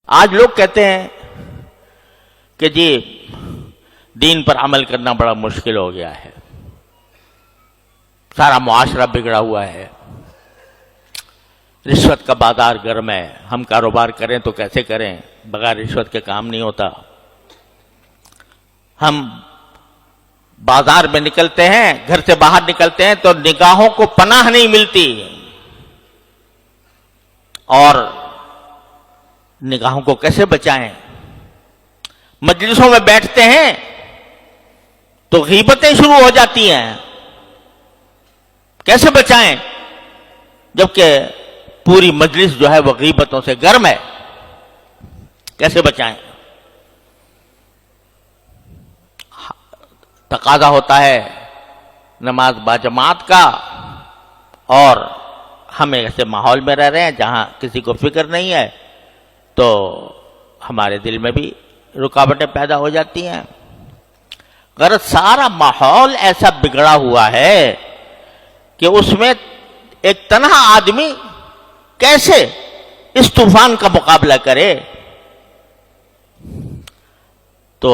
آج لوگ کہتے ہیں کہ جی دین پر عمل کرنا بڑا مشکل ہو گیا ہے، سارا معاشرہ بگڑا ہوا ہے، رشوت کا بازار گرم ہے، ہم کاروبار کریں تو کیسے کریں، بغیر رشوت کے کام نہیں ہوتا، ہم بازار میں نکلتے ہیں، گھر سے باہر نکلتے ہیں تو نگاہوں کو پناہ نہیں ملتی، اور نگاہوں کو کیسے بچائیں؟ مجلسوں میں بیٹھتے ہیں تو غیبتیں شروع ہو جاتی ہیں، کیسے بچائیں جبکہ پوری مجلس جو ہے وہ غیبتوں سے گرم ہے؟ کیسے بچائیں؟ تقاضا ہوتا ہے نماز باجماعت کا، اور ہم ایسے ماحول میں رہ رہے ہیں جہاں کسی کو فکر نہیں ہے، تو ہمارے دل میں بھی رکاوٹیں پیدا ہو جاتی ہیں۔ غرض سارا ماحول ایسا بگڑا ہوا ہے کہ اس میں ایک تنہا آدمی کیسے اس طوفان کا مقابلہ کرے؟ تو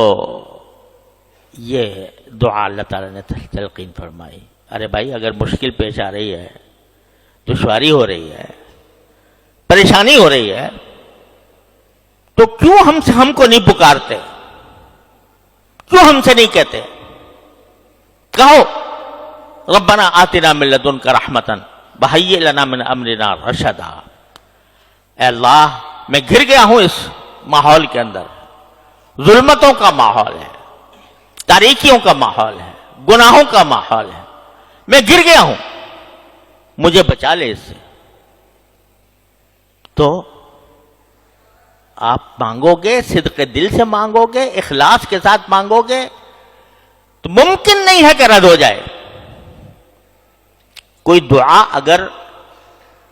یہ دعا اللہ تعالیٰ نے تلقین فرمائی، ارے بھائی اگر مشکل پیش آ رہی ہے، دشواری ہو رہی ہے، پریشانی ہو رہی ہے، تو کیوں ہم کو نہیں پکارتے؟ کیوں ہم سے نہیں کہتے؟ کہو ربنا آتنا من لدنک رحمتا وہیئ لنا من امرنا رشدا، اے اللہ میں گر گیا ہوں اس ماحول کے اندر، ظلمتوں کا ماحول ہے، تاریکیوں کا ماحول ہے، گناہوں کا ماحول ہے، میں گر گیا ہوں، مجھے بچا لے اس سے۔ تو آپ مانگو گے، صدق دل سے مانگو گے، اخلاص کے ساتھ مانگو گے، تو ممکن نہیں ہے کہ رد ہو جائے۔ کوئی دعا اگر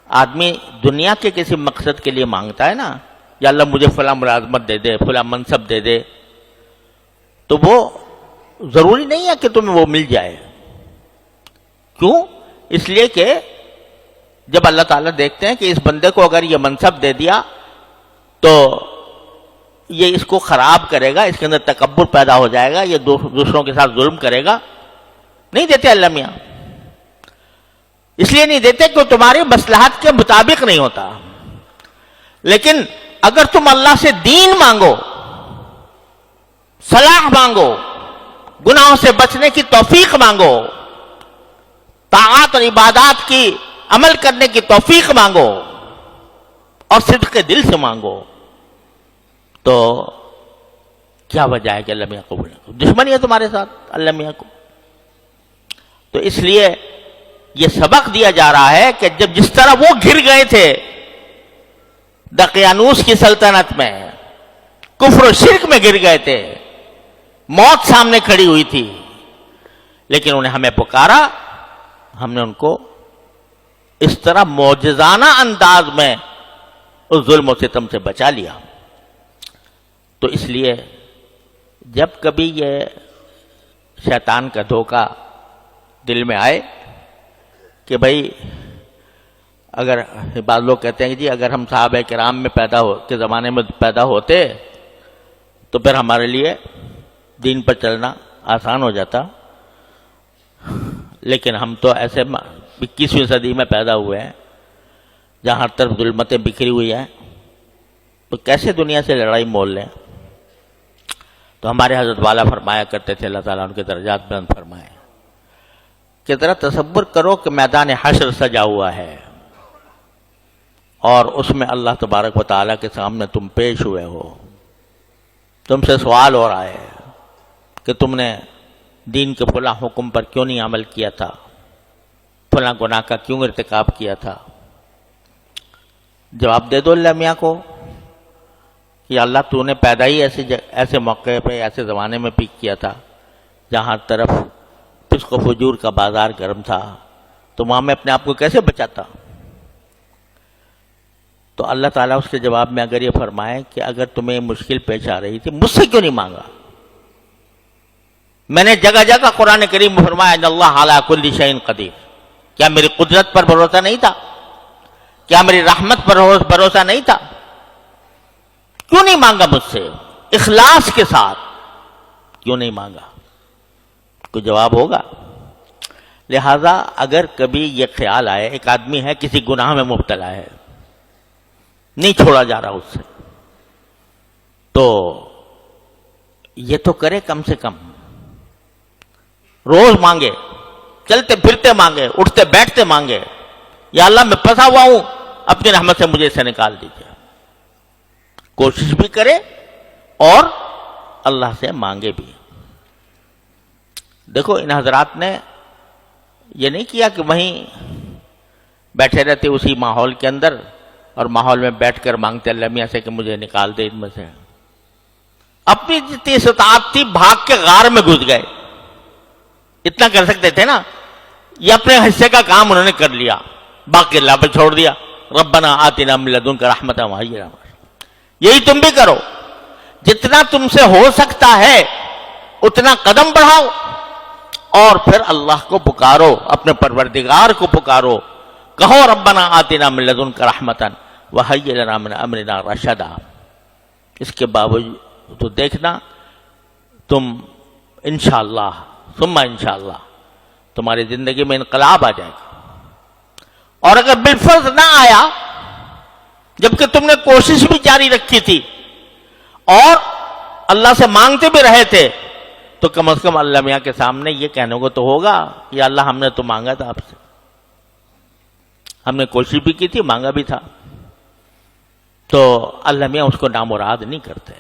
آدمی دنیا کے کسی مقصد کے لیے مانگتا ہے نا، یا اللہ مجھے فلاں ملازمت دے دے، فلاں منصب دے دے، تو وہ ضروری نہیں ہے کہ تمہیں وہ مل جائے۔ کیوں؟ اس لیے کہ جب اللہ تعالیٰ دیکھتے ہیں کہ اس بندے کو اگر یہ منصب دے دیا تو یہ اس کو خراب کرے گا، اس کے اندر تکبر پیدا ہو جائے گا، یہ دوسروں کے ساتھ ظلم کرے گا، نہیں دیتے اللہ میاں۔ اس لیے نہیں دیتے کہ تمہاری مصلحت کے مطابق نہیں ہوتا۔ لیکن اگر تم اللہ سے دین مانگو، صلاح مانگو، گناہوں سے بچنے کی توفیق مانگو، طاعات اور عبادات کی عمل کرنے کی توفیق مانگو، اور صدق دل سے مانگو، تو کیا وجہ ہے کہ اللہ میاں قبول نہ کرے؟ دشمنی ہے تمہارے ساتھ اللہ میاں کو۔ تو اس لیے یہ سبق دیا جا رہا ہے کہ جب جس طرح وہ گر گئے تھے دقیانوس کی سلطنت میں، کفر و شرک میں گر گئے تھے، موت سامنے کھڑی ہوئی تھی، لیکن انہیں ہمیں پکارا، ہم نے ان کو اس طرح معجزانہ انداز میں اس ظلم و ستم سے بچا لیا۔ تو اس لیے جب کبھی یہ شیطان کا دھوکہ دل میں آئے کہ بھائی اگر بعض لوگ کہتے ہیں کہ جی اگر ہم صحابہ کرام کے زمانے میں پیدا ہوتے تو پھر ہمارے لیے دین پر چلنا آسان ہو جاتا، لیکن ہم تو ایسے 21ویں صدی میں پیدا ہوئے ہیں جہاں ہر طرف ظلمتیں بکھری ہوئی ہیں، تو کیسے دنیا سے لڑائی مول لیں؟ تو ہمارے حضرت والا فرمایا کرتے تھے، اللہ تعالیٰ ان کے درجات بلند فرمائے، کہ ذرا تصور کرو کہ میدان حشر سجا ہوا ہے، اور اس میں اللہ تبارک و تعالیٰ کے سامنے تم پیش ہوئے ہو، تم سے سوال ہو رہا ہے کہ تم نے دین کے فلاں حکم پر کیوں نہیں عمل کیا تھا، فلاں گناہ کا کیوں ارتکاب کیا تھا؟ جواب دے دو اللہ میاں کو کہ اللہ تو نے پیدا ہی ایسے موقع پہ، ایسے زمانے میں پیک کیا تھا جہاں ہر طرف فسق و فجور کا بازار گرم تھا، تو وہاں میں اپنے آپ کو کیسے بچاتا؟ تو اللہ تعالیٰ اس کے جواب میں اگر یہ فرمائے کہ اگر تمہیں مشکل پیش آ رہی تھی مجھ سے کیوں نہیں مانگا؟ میں نے جگہ جگہ قرآن کریم میں فرمایا ان اللہ علی کل شیء قدیر، کیا میری قدرت پر بھروسہ نہیں تھا؟ کیا میری رحمت پر بھروسہ نہیں تھا؟ کیوں نہیں مانگا مجھ سے؟ اخلاص کے ساتھ کیوں نہیں مانگا؟ کوئی جواب ہوگا؟ لہذا اگر کبھی یہ خیال آئے ایک آدمی ہے کسی گناہ میں مبتلا ہے، نہیں چھوڑا جا رہا اس سے، تو یہ تو کرے کم سے کم روز مانگے، چلتے پھرتے مانگے، اٹھتے بیٹھتے مانگے، یا اللہ میں پھنسا ہوا ہوں، اپنی رحمت سے مجھے اسے نکال دیجیے. کوشش بھی کرے اور اللہ سے مانگے بھی. دیکھو ان حضرات نے یہ نہیں کیا کہ وہیں بیٹھے رہتے اسی ماحول کے اندر اور ماحول میں بیٹھ کر مانگتے اللہ میاں سے کہ مجھے نکال دے ان میں سے. اپنی جتنی استطاعت تھی بھاگ کے غار میں گھس گئے. اتنا کر سکتے تھے نا، یہ اپنے حصے کا کام انہوں نے کر لیا، باقی اللہ پہ چھوڑ دیا. ربنا آتنا من لدنک رحمۃ وہی رحمت. یہی تم بھی کرو، جتنا تم سے ہو سکتا ہے اتنا قدم بڑھاؤ اور پھر اللہ کو پکارو، اپنے پروردگار کو پکارو، کہو ربنا آتنا من لدنک رحمۃ وہیئ لنا من امرنا رشدا. اس کے باوجود تو دیکھنا تم انشاءاللہ ثم انشاءاللہ تمہاری زندگی میں انقلاب آ جائے گا. اور اگر بالفرض نہ آیا جبکہ تم نے کوشش بھی جاری رکھی تھی اور اللہ سے مانگتے بھی رہے تھے، تو کم از کم اللہ میاں کے سامنے یہ کہنے کو تو ہوگا یا اللہ ہم نے تو مانگا تھا آپ سے، ہم نے کوشش بھی کی تھی، مانگا بھی تھا. تو اللہ میاں اس کو نامراد نہیں کرتے.